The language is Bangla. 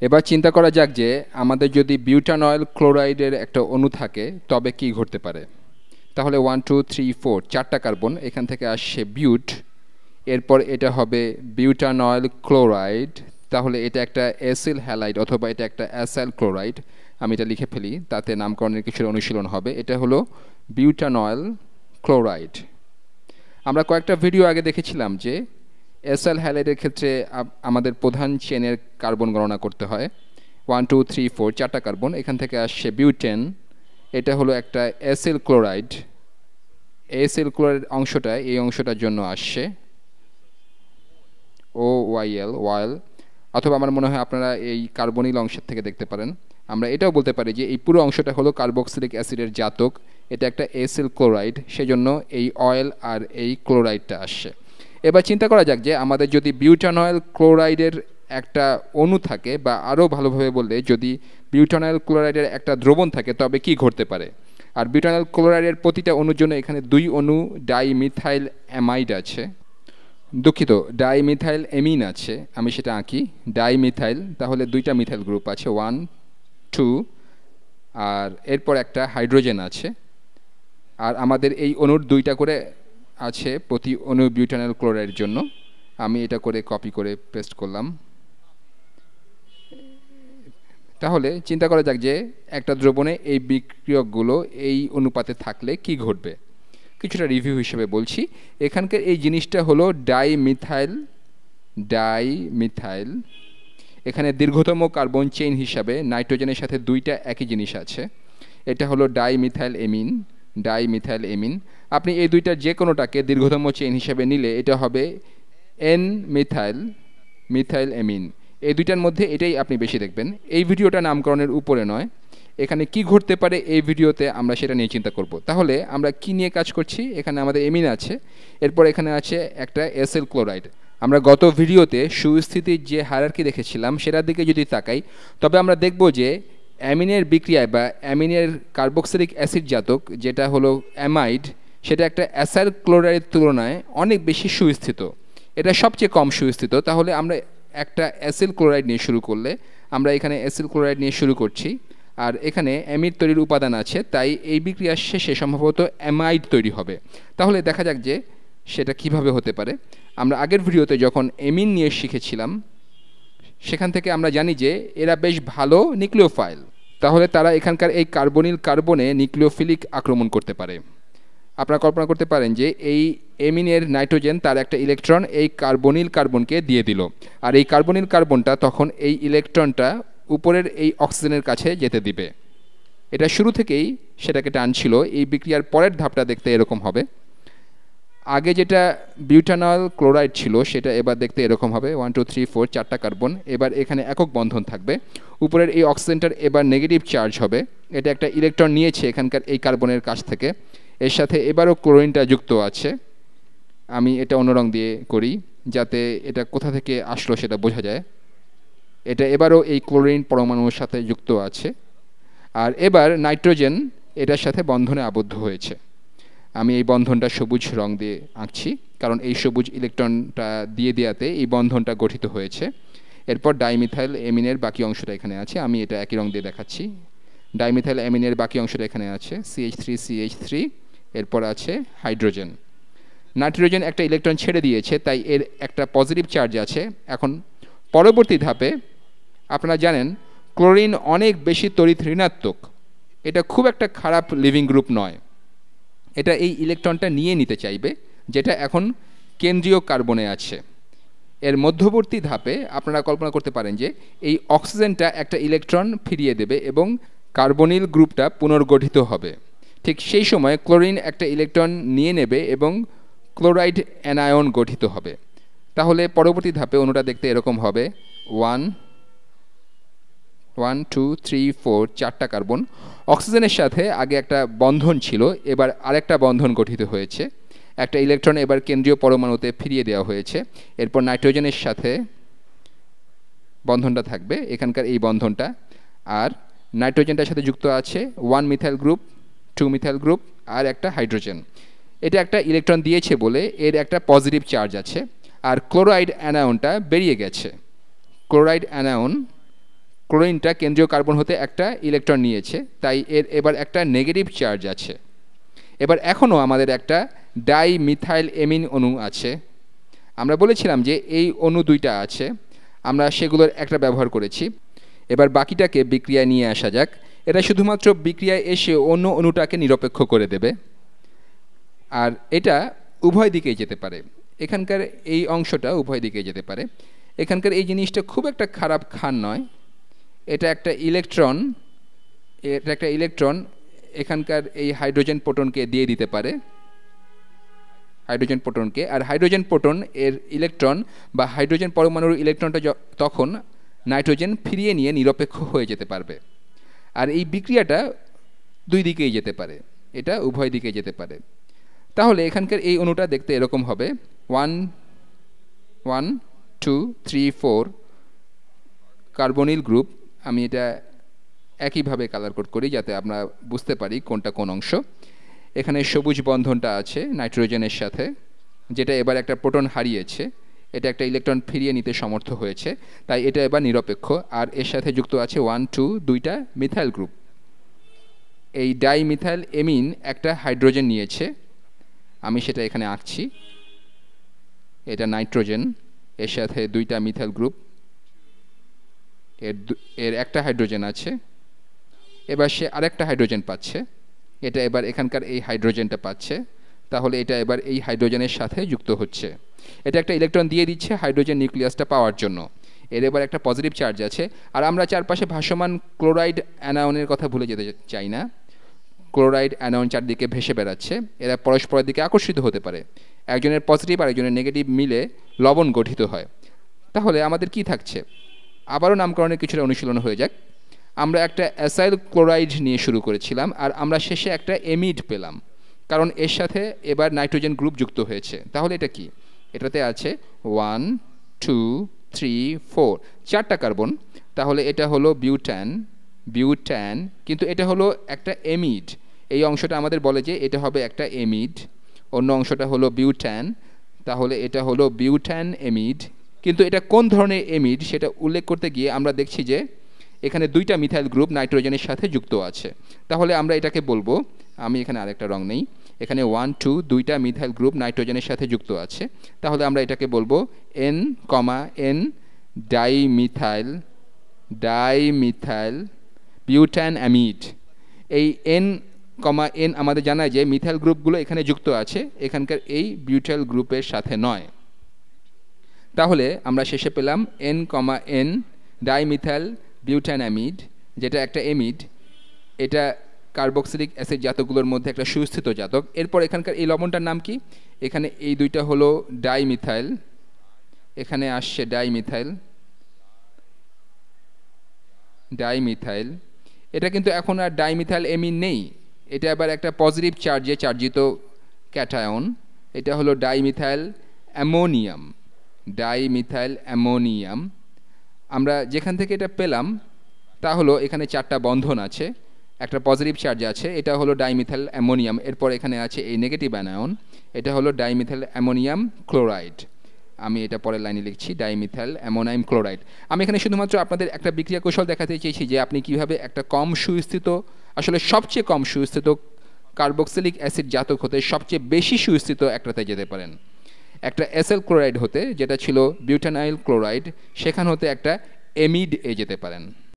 এবার চিন্তা করা যাক যে আমাদের যদি বিউটানয়েল ক্লোরাইডের একটা অণু থাকে তবে কি ঘটতে পারে। তাহলে 1 2 3 4 চারটা কার্বন, এখান থেকে আসছে বিউট, এরপর এটা হবে বিউটানয়েল ক্লোরাইড, তাহলে এটা একটা অ্যাসিল হ্যালাইড অথবা এটা একটা অ্যাসাইল ক্লোরাইড। আমি এটা লিখে ফেলি, তাতে নামকরণের কিছু অনুশীলন হবে। এটা হলো বিউটানয়েল ক্লোরাইড। আমরা কয়েকটা ভিডিও আগে দেখেছিলাম যে অ্যাসাইল হ্যালাইডের ক্ষেত্রে আমাদের প্রধান চেনের কার্বন গণনা করতে হয়। 1 2 3 4 চারটা কার্বন, এখান থেকে আসছে বিউটেন, এটা হলো একটা অ্যাসিল ক্লোরাইড। অ্যাসিল ক্লোরাইড অংশটা এই অংশটার জন্য আসছে ও ওয়াইএল ওয়াইল, অথবা আমার মনে হয় আপনারা এই কার্বনিল অংশের থেকে দেখতে পারেন। আমরা এটাও বলতে পারি যে এই পুরো অংশটা হলো কার্বক্সিলিক অ্যাসিডের জাতক, এটা একটা অ্যাসিল ক্লোরাইড, সেজন্য এই অয়েল আর এই ক্লোরাইডটা আসছে। এবার চিন্তা করা যাক যে আমাদের যদি বিউটানয়েল ক্লোরাইডের একটা অণু থাকে, বা আরও ভালোভাবে বললে যদি বিউটানয়েল ক্লোরাইডের একটা দ্রবণ থাকে তবে কি ঘটতে পারে। আর বিউটানয়েল ক্লোরাইডের প্রতিটা অণুর জন্য এখানে 2 অণু ডাইমিথাইল অ্যামাইড আছে, দুঃখিত ডাইমিথাইল এমিন আছে, আমি সেটা আঁকি ডাইমিথাইল, তাহলে 2টা মিথাইল গ্রুপ আছে 1 2, আর এরপর একটা হাইড্রোজেন আছে। আর আমাদের এই অণুর 2টা করে আছে প্রতি অণু বিউটানয়েল ক্লোরাইডের জন্য। আমি এটা করে কপি করে পেস্ট করলাম। তাহলে চিন্তা করা যাক যে একটা দ্রবণে এই বিক্রিয়কগুলো এই অনুপাতে থাকলে কি ঘটবে। কিছুটা রিভিউ হিসেবে বলছি। এখানকার এই জিনিসটা হলো ডাইমিথাইল, ডাইমিথাইল, এখানে দীর্ঘতম কার্বন চেইন হিসাবে নাইট্রোজেনের সাথে 2টা একই জিনিস আছে, এটা হলো ডাইমিথাইল এমিন, ডাইমিথাইল এমিন। আপনি এই 2টার যে কোনোটাকে দীর্ঘতম চেইন হিসাবে নিলে এটা হবে এন মিথাইল, মিথাইল এমিন। এই 2টার মধ্যে এটাই আপনি বেশি দেখবেন। এই ভিডিওটা নামকরণের উপরে নয়, এখানে কি ঘটতে পারে এই ভিডিওতে আমরা সেটা নিয়ে চিন্তা করব। তাহলে আমরা কি নিয়ে কাজ করছি, এখানে আমাদের এমিন আছে, এরপর এখানে আছে একটা অ্যাসিল ক্লোরাইড। আমরা গত ভিডিওতে সুস্থিতির যে হায়ারার্কি দেখেছিলাম সেটার দিকে যদি তাকাই, তবে আমরা দেখব যে অ্যামিনের বিক্রিয়ায় বা অ্যামিনের কার্বক্সিলিক অ্যাসিড জাতক যেটা হলো অ্যামাইড, সেটা একটা অ্যাসাইল ক্লোরাইডের তুলনায় অনেক বেশি সুস্থিত, এটা সবচেয়ে কম সুস্থিত। তাহলে আমরা একটা অ্যাসিল ক্লোরাইড নিয়ে শুরু করলে, আমরা এখানে অ্যাসিল ক্লোরাইড নিয়ে শুরু করছি, আর এখানে অ্যামিড তৈরির উপাদান আছে, তাই এই বিক্রিয়ার শেষে সম্ভবত অ্যামাইড তৈরি হবে। তাহলে দেখা যাক যে সেটা কিভাবে হতে পারে। আমরা আগের ভিডিওতে যখন এমিন নিয়ে শিখেছিলাম সেখান থেকে আমরা জানি যে এরা বেশ ভালো নিউক্লিওফাইল, তাহলে তারা এখানকার এই কার্বনিল কার্বনে নিউক্লিওফিলিক আক্রমণ করতে পারে। আপনারা কল্পনা করতে পারেন যে এই এমিনের নাইট্রোজেন তার একটা ইলেকট্রন এই কার্বনিল কার্বনকে দিয়ে দিল, আর এই কার্বনিল কার্বনটা তখন এই ইলেকট্রনটা উপরের এই অক্সিজেনের কাছে যেতে দিবে। এটা শুরু থেকেই সেটাকে টানছিল। এই বিক্রিয়ার পরের ধাপটা দেখতে এরকম হবে। আগে যেটা বিউটানয়েল ক্লোরাইড ছিল সেটা এবার দেখতে এরকম হবে, 1 2 3 4 চারটা কার্বন, এবার এখানে একক বন্ধন থাকবে, উপরের এই অক্সিজেনটার এবার নেগেটিভ চার্জ হবে, এটা একটা ইলেকট্রন নিয়েছে এখানকার এই কার্বনের কাছ থেকে, এর সাথে এবারও ক্লোরিনটা যুক্ত আছে। আমি এটা অন্য রং দিয়ে করি যাতে এটা কোথা থেকে আসলো সেটা বোঝা যায়। এটা এবারও এই ক্লোরিন পরমাণুর সাথে যুক্ত আছে, আর এবার নাইট্রোজেন এটার সাথে বন্ধনে আবদ্ধ হয়েছে। আমি এই বন্ধনটা সবুজ রং দিয়ে আঁকছি, কারণ এই সবুজ ইলেকট্রনটা দিয়ে দেওয়াতে এই বন্ধনটা গঠিত হয়েছে। এরপর ডাইমিথাইল এমিনের বাকি অংশটা এখানে আছে, আমি এটা একই রং দিয়ে দেখাচ্ছি। ডাইমিথাইল এমিনের বাকি অংশটা এখানে আছে, CH3CH3, এরপর আছে হাইড্রোজেন। নাইট্রোজেন একটা ইলেকট্রন ছেড়ে দিয়েছে, তাই এর একটা পজিটিভ চার্জ আছে। এখন পরবর্তী ধাপে আপনারা জানেন ক্লোরিন অনেক বেশি তড়িৎ ঋণাত্মক, এটা খুব একটা খারাপ লিভিং গ্রুপ নয়, এটা এই ইলেকট্রনটা নিয়ে নিতে চাইবে যেটা এখন কেন্দ্রীয় কার্বনে আছে। এর মধ্যবর্তী ধাপে আপনারা কল্পনা করতে পারেন যে এই অক্সিজেনটা একটা ইলেকট্রন ফিরিয়ে দেবে এবং কার্বনিল গ্রুপটা পুনর্গঠিত হবে। ঠিক সেই সময় ক্লোরিন একটা ইলেকট্রন নিয়ে নেবে এবং ক্লোরাইড অ্যানায়ন গঠিত হবে। তাহলে পরবর্তী ধাপে অণুটা দেখতে এরকম হবে, 1 2 3 4 চারটা কার্বন। অক্সিজেনের সাথে আগে একটা বন্ধন ছিল, এবার আরেকটা বন্ধন গঠিত হয়েছে, একটা ইলেকট্রন এবার কেন্দ্রীয় পরমাণুতে ফিরিয়ে দেওয়া হয়েছে। এরপর নাইট্রোজেনের সাথে বন্ধনটা থাকবে, এখানকার এই বন্ধনটা, আর নাইট্রোজেনটার সাথে যুক্ত আছে 1 মিথাইল গ্রুপ, 2 মিথাইল গ্রুপ, আর একটা হাইড্রোজেন। এটা একটা ইলেকট্রন দিয়েছে বলে এর একটা পজিটিভ চার্জ আছে, আর ক্লোরাইড অ্যানায়নটা বেরিয়ে গেছে। ক্লোরাইড অ্যানায়ন ক্লোরিনটা কেন্দ্রীয় কার্বন হতে একটা ইলেকট্রন নিয়েছে, তাই এর এবার একটা নেগেটিভ চার্জ আছে। এবার এখনও আমাদের একটা ডাইমিথাইল এমিন অণু আছে। আমরা বলেছিলাম যে এই অণু দুইটা আছে, আমরা সেগুলোর একটা ব্যবহার করেছি। এবার বাকিটাকে বিক্রিয়ায় নিয়ে আসা যাক। এটা শুধুমাত্র বিক্রিয়ায় এসে অন্য অণুটাকে নিরপেক্ষ করে দেবে, আর এটা উভয় দিকেই যেতে পারে। এখানকার এই অংশটা উভয় দিকেই যেতে পারে। এখানকার এই জিনিসটা খুব একটা খারাপ খান নয়। এটা একটা ইলেকট্রন এখানকার এই হাইড্রোজেন প্রোটনকে দিয়ে দিতে পারে, হাইড্রোজেন প্রোটনকে। আর হাইড্রোজেন প্রোটন এর ইলেকট্রন বা হাইড্রোজেন পরমাণুর ইলেকট্রনটা তখন নাইট্রোজেন ফিরিয়ে নিয়ে নিরপেক্ষ হয়ে যেতে পারবে। আর এই বিক্রিয়াটা দুই দিকেই যেতে পারে, এটা উভয় দিকে যেতে পারে। তাহলে এখানকার এই অণুটা দেখতে এরকম হবে, 1 1 2 3 4 কার্বনিল গ্রুপ। আমি এটা একইভাবে কালার কোড করি যাতে আমরা বুঝতে পারি কোনটা কোন অংশ। এখানে সবুজ বন্ধনটা আছে নাইট্রোজেনের সাথে, যেটা এবার একটা প্রোটন হারিয়েছে, এটা একটা ইলেকট্রন ফিরিয়ে নিতে সমর্থ হয়েছে, তাই এটা এবার নিরপেক্ষ। আর এর সাথে যুক্ত আছে 1 2 দুইটা মিথাইল গ্রুপ। এই ডাইমিথাইল এমিন একটা হাইড্রোজেন নিয়েছে, আমি সেটা এখানে আঁকছি। এটা নাইট্রোজেন, এর সাথে দুইটা মিথাইল গ্রুপ, এর একটা হাইড্রোজেন আছে। এবার সে আরেকটা হাইড্রোজেন পাচ্ছে, এটা এবার এখানকার এই হাইড্রোজেনটা পাচ্ছে, তাহলে এটা এবার এই হাইড্রোজেনের সাথে যুক্ত হচ্ছে। এটা একটা ইলেকট্রন দিয়ে দিচ্ছে হাইড্রোজেন নিউক্লিয়াসটা পাওয়ার জন্য। এর এবার একটা পজিটিভ চার্জ আছে। আর আমরা চারপাশে ভাসমান ক্লোরাইড অ্যানায়নের কথা ভুলে যেতে চাই না। ক্লোরাইড অ্যানায়ন চারদিকে ভেসে বেড়াচ্ছে, এরা পরস্পরের দিকে আকর্ষিত হতে পারে। একজনের পজিটিভ আর একজনের নেগেটিভ মিলে লবণ গঠিত হয়। তাহলে আমাদের কি থাকছে? আবারও নামকরণের কিছুটা অনুশীলন হয়ে যাক। আমরা একটা অ্যাসাইল ক্লোরাইড নিয়ে শুরু করেছিলাম, আর আমরা শেষে একটা এমিড পেলাম, কারণ এর সাথে এবার নাইট্রোজেন গ্রুপ যুক্ত হয়েছে। তাহলে এটা কি? এটাতে আছে 1 2 3 4 চারটা কার্বন। তাহলে এটা হলো বিউটান, কিন্তু এটা হলো একটা এমিড। এই অংশটা আমাদের বলে যে এটা হবে একটা এমিড, অন্য অংশটা হলো বিউটান, তাহলে এটা হলো বিউটান এমিড। কিন্তু এটা কোন ধরনের এমিড সেটা উল্লেখ করতে গিয়ে আমরা দেখছি যে এখানে দুইটা মিথাইল গ্রুপ নাইট্রোজেনের সাথে যুক্ত আছে। তাহলে আমরা এটাকে বলবো, আমি এখানে আরেকটা রং নেই, এখানে 1 2 দুইটা মিথাইল গ্রুপ নাইট্রোজেনের সাথে যুক্ত আছে। তাহলে আমরা এটাকে বলবো N, ডাইমিথাইল বিউটান অ্যামিড। এই N, আমাদের জানায় যে মিথাইল গ্রুপগুলো এখানে যুক্ত আছে, এখানকার এই বিউটাইল গ্রুপের সাথে নয়। তাহলে আমরা শেষে পেলাম N, ডাইমিথাইল বিউটান অ্যামিড, যেটা একটা এমিড। এটা কার্বক্সিলিক অ্যাসিড জাতকগুলোর মধ্যে একটা সুস্থিত জাতক। এরপর এখানকার এই লবণটার নাম কি? এখানে এই দুইটা হলো ডাইমিথাইল, এখানে আসছে ডাইমিথাইল। এটা কিন্তু এখন আর ডাইমিথাইল এমিন নেই, এটা আবার একটা পজিটিভ চার্জে চার্জিত ক্যাটায়ন। এটা হলো ডাইমিথাইল অ্যামোনিয়াম। আমরা যেখান থেকে এটা পেলাম তা হলো এখানে চারটা বন্ধন আছে, একটা পজিটিভ চার্জ আছে, এটা হলো ডাইমিথাইল অ্যামোনিয়াম। এরপর এখানে আছে এই নেগেটিভ অ্যানায়ন, এটা হলো ডাইমিথাইল অ্যামোনিয়াম ক্লোরাইড। আমি এটা পরের লাইনে লিখছি, ডাইমিথাইল অ্যামোনিয়াম ক্লোরাইড। আমি এখানে শুধুমাত্র আপনাদের একটা বিক্রিয়া কৌশল দেখাতে চেয়েছি যে আপনি কিভাবে একটা কম সুস্থিত, আসলে সবচেয়ে কম সুস্থিত কার্বক্সিলিক অ্যাসিড জাতক হতে সবচেয়ে বেশি সুস্থিত একটাতে যেতে পারেন। একটা এসএল ক্লোরাইড হতে, যেটা ছিল বিউটানাইল ক্লোরাইড, সেখান হতে একটা এমিড যেতে পারেন।